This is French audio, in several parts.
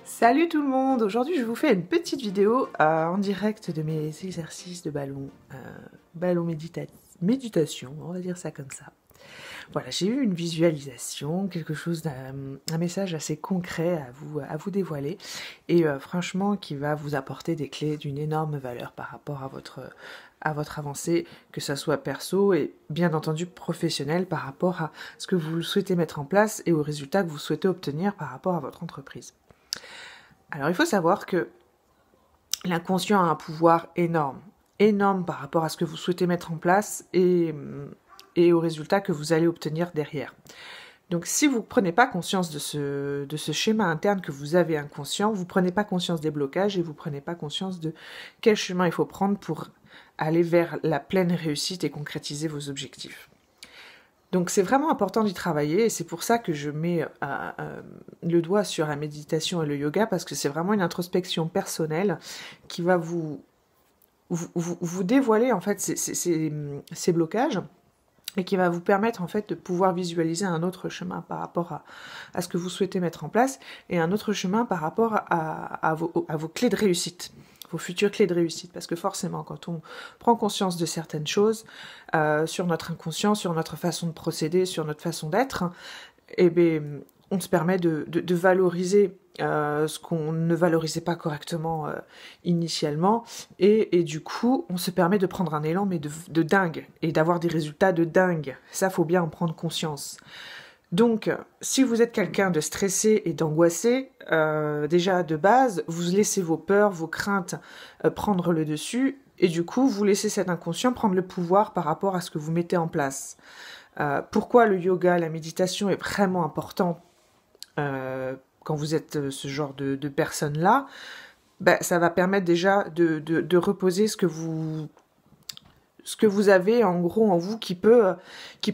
Salut tout le monde! Aujourd'hui je vous fais une petite vidéo en direct de mes exercices de ballon méditation, on va dire ça comme ça. Voilà, j'ai eu une visualisation, quelque chose un message assez concret à vous dévoiler et franchement qui va vous apporter des clés d'une énorme valeur par rapport à votre avancée, que ça soit perso et bien entendu professionnel par rapport à ce que vous souhaitez mettre en place et aux résultats que vous souhaitez obtenir par rapport à votre entreprise. Alors il faut savoir que l'inconscient a un pouvoir énorme par rapport à ce que vous souhaitez mettre en place et aux résultats que vous allez obtenir derrière. Donc si vous ne prenez pas conscience de ce schéma interne que vous avez inconscient, vous ne prenez pas conscience des blocages et vous ne prenez pas conscience de quel chemin il faut prendre pour aller vers la pleine réussite et concrétiser vos objectifs. Donc c'est vraiment important d'y travailler et c'est pour ça que je mets le doigt sur la méditation et le yoga, parce que c'est vraiment une introspection personnelle qui va vous dévoiler en fait ces blocages et qui va vous permettre en fait de pouvoir visualiser un autre chemin par rapport à ce que vous souhaitez mettre en place et un autre chemin par rapport à vos clés de réussite. Vos futures clés de réussite, parce que forcément quand on prend conscience de certaines choses sur notre inconscient, sur notre façon de procéder, sur notre façon d'être, eh bien, on se permet de valoriser ce qu'on ne valorisait pas correctement initialement, et du coup on se permet de prendre un élan mais de dingue, et d'avoir des résultats de dingue. Ça, faut bien en prendre conscience. Donc, si vous êtes quelqu'un de stressé et d'angoissé, déjà de base, vous laissez vos peurs, vos craintes prendre le dessus, et du coup, vous laissez cet inconscient prendre le pouvoir par rapport à ce que vous mettez en place. Pourquoi le yoga, la méditation est vraiment important quand vous êtes ce genre de personne-là? Ben, ça va permettre déjà de reposer ce que vous avez en gros en vous qui peut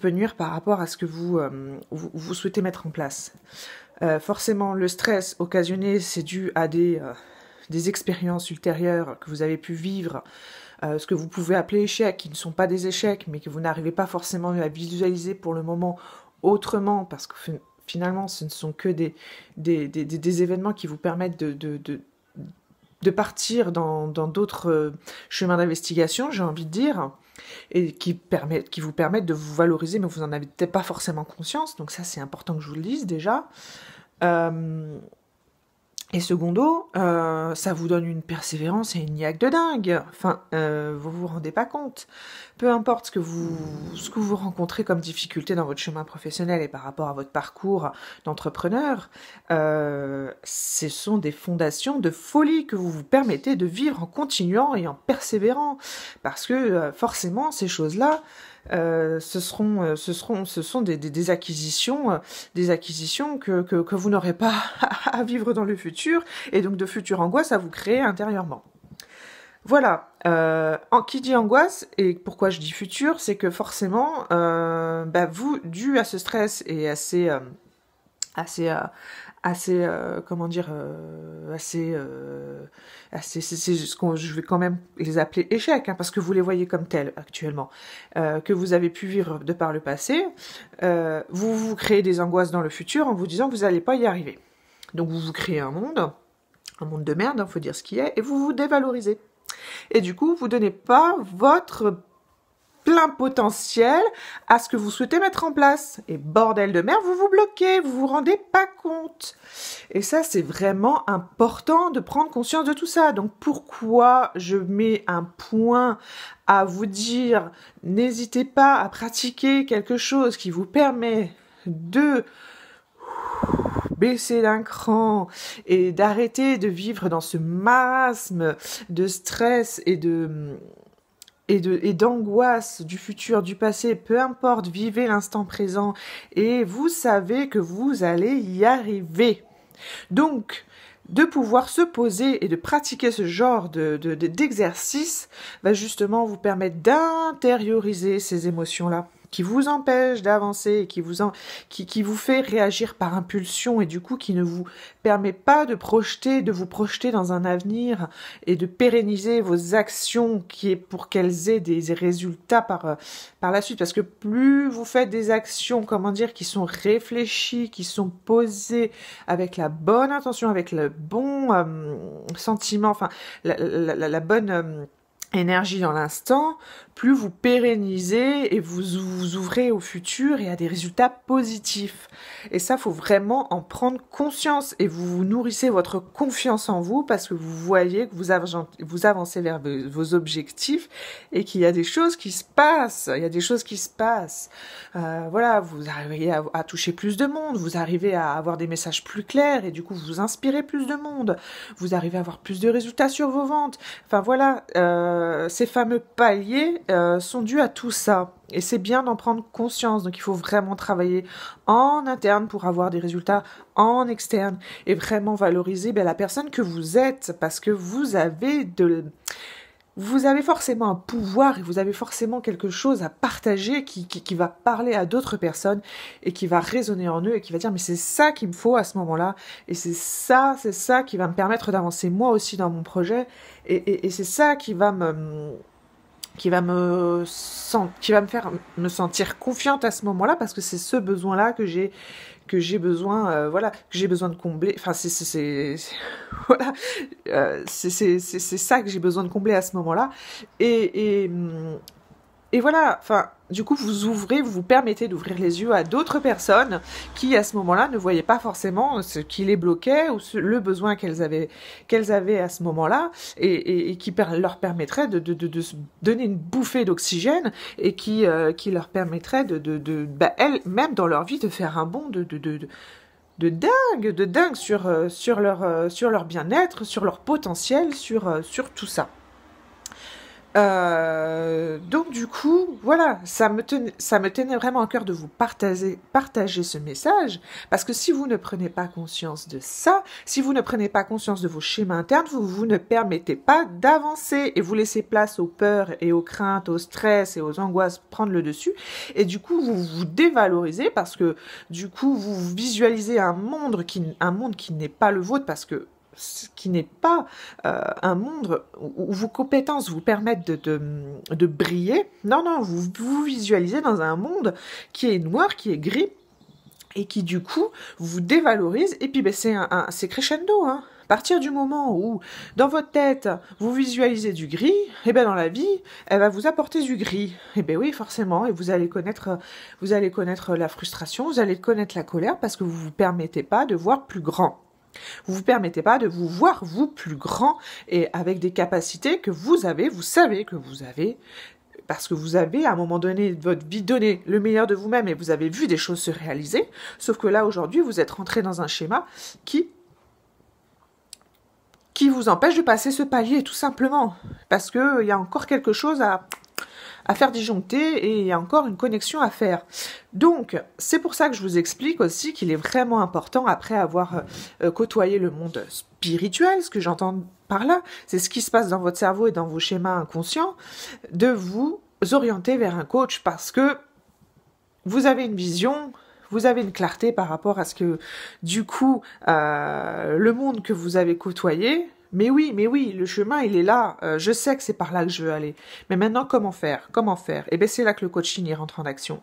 nuire par rapport à ce que vous souhaitez mettre en place. Forcément, le stress occasionné, c'est dû à des expériences ultérieures que vous avez pu vivre, ce que vous pouvez appeler échecs, qui ne sont pas des échecs, mais que vous n'arrivez pas forcément à visualiser pour le moment autrement, parce que finalement, ce ne sont que des événements qui vous permettent de partir dans d'autres chemins d'investigation, j'ai envie de dire, et qui vous permettent de vous valoriser, mais vous n'en avez peut-être pas forcément conscience, donc ça c'est important que je vous le dise déjà. Et secondo, ça vous donne une persévérance et une niaque de dingue. Enfin, vous vous rendez pas compte. Peu importe ce que vous rencontrez comme difficulté dans votre chemin professionnel et par rapport à votre parcours d'entrepreneur, ce sont des fondations de folie que vous vous permettez de vivre en continuant et en persévérant. Parce que forcément, ces choses-là, ce sont des acquisitions que vous n'aurez pas à vivre dans le futur, et donc de futures angoisses à vous créer intérieurement. Voilà, qui dit angoisse, et pourquoi je dis futur, c'est que forcément, vous, dû à ce stress et à c'est ce que je vais quand même les appeler échecs, parce que vous les voyez comme tels actuellement, que vous avez pu vivre de par le passé, vous créez des angoisses dans le futur en vous disant que vous n'allez pas y arriver. Donc vous créez un monde de merde, faut dire ce qui est, et vous vous dévalorisez. Et du coup, vous donnez pas votre plein potentiel à ce que vous souhaitez mettre en place. Et bordel de merde, vous vous bloquez, vous vous rendez pas compte. Et ça, c'est vraiment important de prendre conscience de tout ça. Donc pourquoi je mets un point à vous dire, n'hésitez pas à pratiquer quelque chose qui vous permet de baisser d'un cran et d'arrêter de vivre dans ce marasme de stress et d'angoisse du futur, du passé, peu importe, vivez l'instant présent et vous savez que vous allez y arriver. Donc, de pouvoir se poser et de pratiquer ce genre d'exercice va justement vous permettre d'intérioriser ces émotions-là. qui vous empêche d'avancer, qui vous fait réagir par impulsion et du coup qui ne vous permet pas de vous projeter dans un avenir et de pérenniser vos actions qui est pour qu'elles aient des résultats par la suite. Parce que plus vous faites des actions, comment dire, qui sont réfléchies, qui sont posées avec la bonne intention, avec le bon sentiment, enfin la bonne énergie dans l'instant, plus vous pérennisez et vous ouvrez au futur et à des résultats positifs. Et ça, faut vraiment en prendre conscience et vous nourrissez votre confiance en vous parce que vous voyez que vous avancez vers vos objectifs et qu'il y a des choses qui se passent. Il y a des choses qui se passent. Voilà, vous arrivez à toucher plus de monde, vous arrivez à avoir des messages plus clairs et du coup vous inspirez plus de monde. Vous arrivez à avoir plus de résultats sur vos ventes. Enfin voilà, ces fameux paliers sont dus à tout ça. Et c'est bien d'en prendre conscience. Donc il faut vraiment travailler en interne pour avoir des résultats en externe et vraiment valoriser la personne que vous êtes parce que vous avez forcément un pouvoir et vous avez forcément quelque chose à partager qui va parler à d'autres personnes et qui va résonner en eux et qui va dire mais c'est ça qu'il me faut à ce moment-là et c'est ça qui va me permettre d'avancer moi aussi dans mon projet et c'est ça qui va me faire me sentir confiante à ce moment-là parce que c'est ce besoin-là que j'ai besoin de combler. Enfin voilà, c'est ça que j'ai besoin de combler à ce moment-là et voilà, enfin, du coup, vous vous permettez d'ouvrir les yeux à d'autres personnes qui, à ce moment-là, ne voyaient pas forcément ce qui les bloquait ou le besoin qu'elles avaient à ce moment-là et qui leur permettrait de se donner une bouffée d'oxygène et qui leur permettrait elles, même dans leur vie, de faire un bond de dingue sur leur bien-être, sur leur potentiel, sur tout ça. Donc du coup, voilà, ça me tenait vraiment à cœur de vous partager ce message, parce que si vous ne prenez pas conscience de ça, si vous ne prenez pas conscience de vos schémas internes, vous ne permettez pas d'avancer et vous laissez place aux peurs et aux craintes, au stress et aux angoisses prendre le dessus, et du coup vous vous dévalorisez parce que du coup vous visualisez un monde qui n'est pas le vôtre parce que qui n'est pas un monde où vos compétences vous permettent de briller. Non, vous vous visualisez dans un monde qui est noir, qui est gris, et qui du coup vous dévalorise, et puis c'est crescendo, hein. À partir du moment où, dans votre tête, vous visualisez du gris, et bien dans la vie, elle va vous apporter du gris. Et bien oui, forcément, et vous allez connaître la frustration, vous allez connaître la colère, parce que vous vous permettez pas de voir plus grand. Vous vous permettez pas de vous voir, vous, plus grand et avec des capacités que vous savez que vous avez, parce que vous avez, à un moment donné de votre vie, donné le meilleur de vous-même et vous avez vu des choses se réaliser, sauf que là, aujourd'hui, vous êtes rentré dans un schéma qui vous empêche de passer ce palier, tout simplement, parce que il y a encore quelque chose à faire disjoncter et il y a encore une connexion à faire. Donc, c'est pour ça que je vous explique aussi qu'il est vraiment important, après avoir côtoyé le monde spirituel, ce que j'entends par là, c'est ce qui se passe dans votre cerveau et dans vos schémas inconscients, de vous orienter vers un coach parce que vous avez une vision, vous avez une clarté par rapport à ce que, du coup, le monde que vous avez côtoyé. Mais oui, le chemin, il est là. Je sais que c'est par là que je veux aller. Mais maintenant, comment faire? Eh bien, c'est là que le coaching, il rentre en action.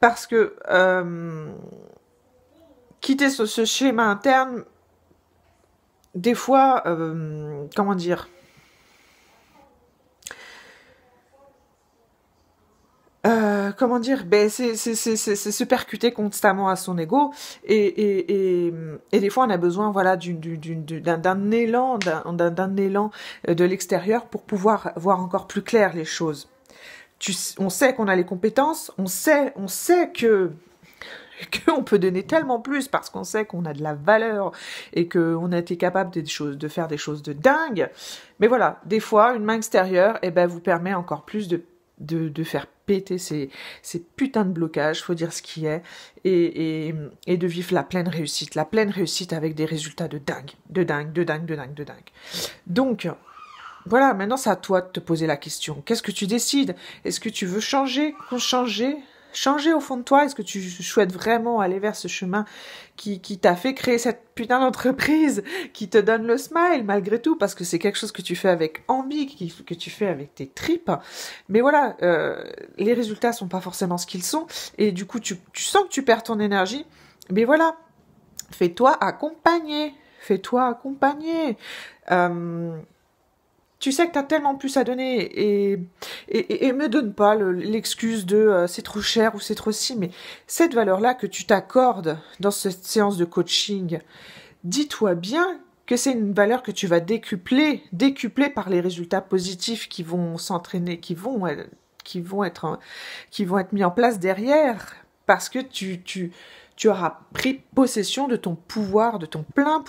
Parce que quitter ce schéma interne, des fois, comment dire, c'est se percuter constamment à son ego et des fois on a besoin d'un élan de l'extérieur pour pouvoir voir encore plus clair les choses. On sait qu'on a les compétences, on sait qu'on peut donner tellement plus parce qu'on sait qu'on a de la valeur et qu'on a été capable de faire des choses de dingue. Mais voilà, des fois, une main extérieure vous permet encore plus de faire péter ces putains de blocages, faut dire ce qui est, et de vivre la pleine réussite avec des résultats de dingue. Donc, voilà, maintenant c'est à toi de te poser la question. Qu'est-ce que tu décides? Est-ce que tu veux changer au fond de toi? Est-ce que tu souhaites vraiment aller vers ce chemin qui t'a fait créer cette putain d'entreprise, qui te donne le smile malgré tout, parce que c'est quelque chose que tu fais avec envie, que tu fais avec tes tripes. Mais voilà, les résultats sont pas forcément ce qu'ils sont, et du coup tu sens que tu perds ton énergie. Mais voilà, fais-toi accompagner. Fais-toi accompagner. Tu sais que tu as tellement plus à donner et me donne pas l'excuse de c'est trop cher ou c'est trop si, mais cette valeur-là que tu t'accordes dans cette séance de coaching, dis-toi bien que c'est une valeur que tu vas décupler par les résultats positifs qui vont s'entraîner, qui vont être mis en place derrière, parce que tu auras pris possession de ton pouvoir, de ton plein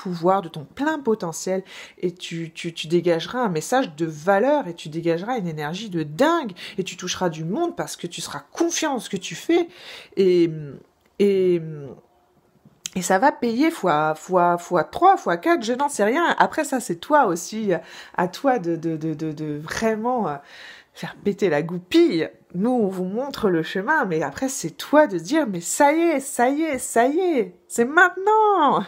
potentiel, et tu dégageras un message de valeur, et tu dégageras une énergie de dingue, et tu toucheras du monde parce que tu seras confiant en ce que tu fais, et ça va payer fois 3, fois 4, je n'en sais rien. Après ça, c'est toi aussi, à toi de vraiment faire péter la goupille. Nous, on vous montre le chemin, mais après, c'est toi de dire, mais ça y est, c'est maintenant.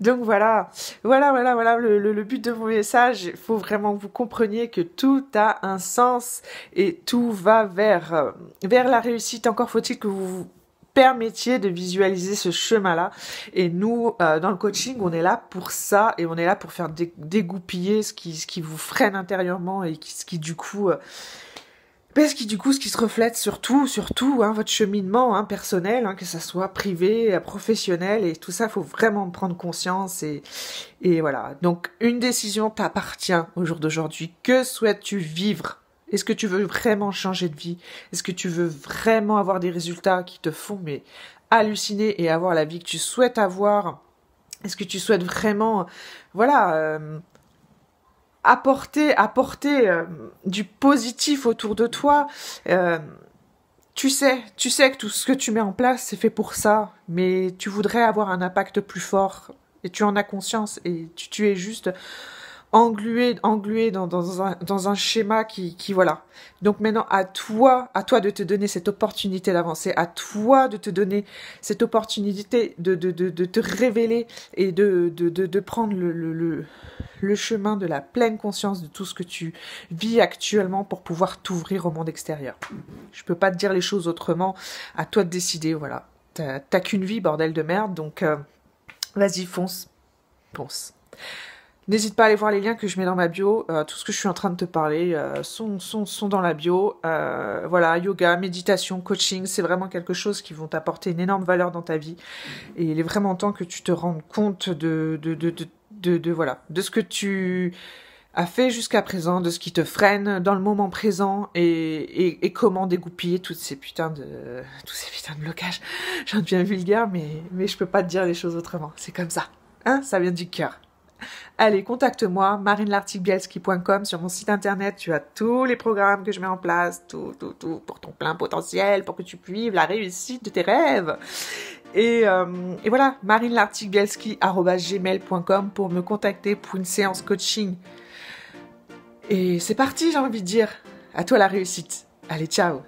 Donc voilà, le but de mon message, il faut vraiment que vous compreniez que tout a un sens et tout va vers la réussite. Encore faut-il que vous permettiez de visualiser ce chemin-là. Et nous, dans le coaching, on est là pour ça, et on est là pour faire dégoupiller ce qui vous freine intérieurement, et ce qui du coup se reflète surtout, votre cheminement personnel, que ça soit privé, professionnel, et tout ça, faut vraiment prendre conscience, et voilà. Donc, une décision t'appartient au jour d'aujourd'hui. Que souhaites-tu vivre? Est-ce que tu veux vraiment changer de vie? Est-ce que tu veux vraiment avoir des résultats qui te font halluciner et avoir la vie que tu souhaites avoir? Est-ce que tu souhaites vraiment, apporter du positif autour de toi? Tu sais que tout ce que tu mets en place, c'est fait pour ça, mais tu voudrais avoir un impact plus fort, et tu en as conscience, et tu es juste englué dans un schéma qui voilà. Donc maintenant, à toi de te donner cette opportunité d'avancer, à toi de te donner cette opportunité de te révéler, et de prendre le chemin de la pleine conscience de tout ce que tu vis actuellement, pour pouvoir t'ouvrir au monde extérieur. Je peux pas te dire les choses autrement, à toi de décider, voilà. T'as qu'une vie, bordel de merde, donc vas-y, fonce. N'hésite pas à aller voir les liens que je mets dans ma bio. Tout ce que je suis en train de te parler sont dans la bio. Voilà, yoga, méditation, coaching, c'est vraiment quelque chose qui vont t'apporter une énorme valeur dans ta vie. Et il est vraiment temps que tu te rendes compte de ce que tu as fait jusqu'à présent, de ce qui te freine dans le moment présent, et comment dégoupiller tous ces putains de blocages. J'en deviens vulgaire, mais je peux pas te dire les choses autrement. C'est comme ça. Ça vient du cœur. Allez, contacte-moi, marinelartigue-bielski.com. Sur mon site internet, tu as tous les programmes que je mets en place, tout pour ton plein potentiel, pour que tu puisses vivre la réussite de tes rêves. Et voilà, marinelartigue-bielski@gmail.com pour me contacter pour une séance coaching. Et c'est parti, j'ai envie de dire. À toi la réussite. Allez, ciao.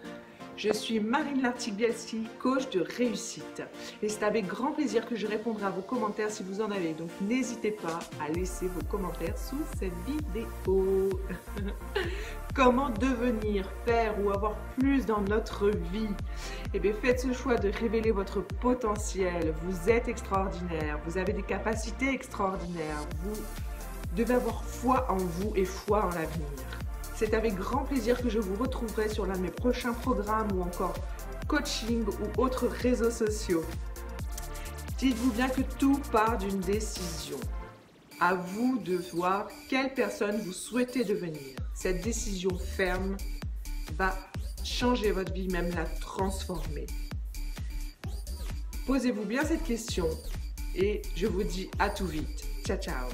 Je suis Marine Lartigue-Bielski, coach de réussite. Et c'est avec grand plaisir que je répondrai à vos commentaires si vous en avez. Donc n'hésitez pas à laisser vos commentaires sous cette vidéo. Comment devenir, faire ou avoir plus dans notre vie? Eh bien, faites ce choix de révéler votre potentiel. Vous êtes extraordinaire. Vous avez des capacités extraordinaires. Vous devez avoir foi en vous et foi en l'avenir. C'est avec grand plaisir que je vous retrouverai sur l'un de mes prochains programmes, ou encore coaching ou autres réseaux sociaux. Dites-vous bien que tout part d'une décision. À vous de voir quelle personne vous souhaitez devenir. Cette décision ferme va changer votre vie, même la transformer. Posez-vous bien cette question, et je vous dis à tout vite. Ciao, ciao.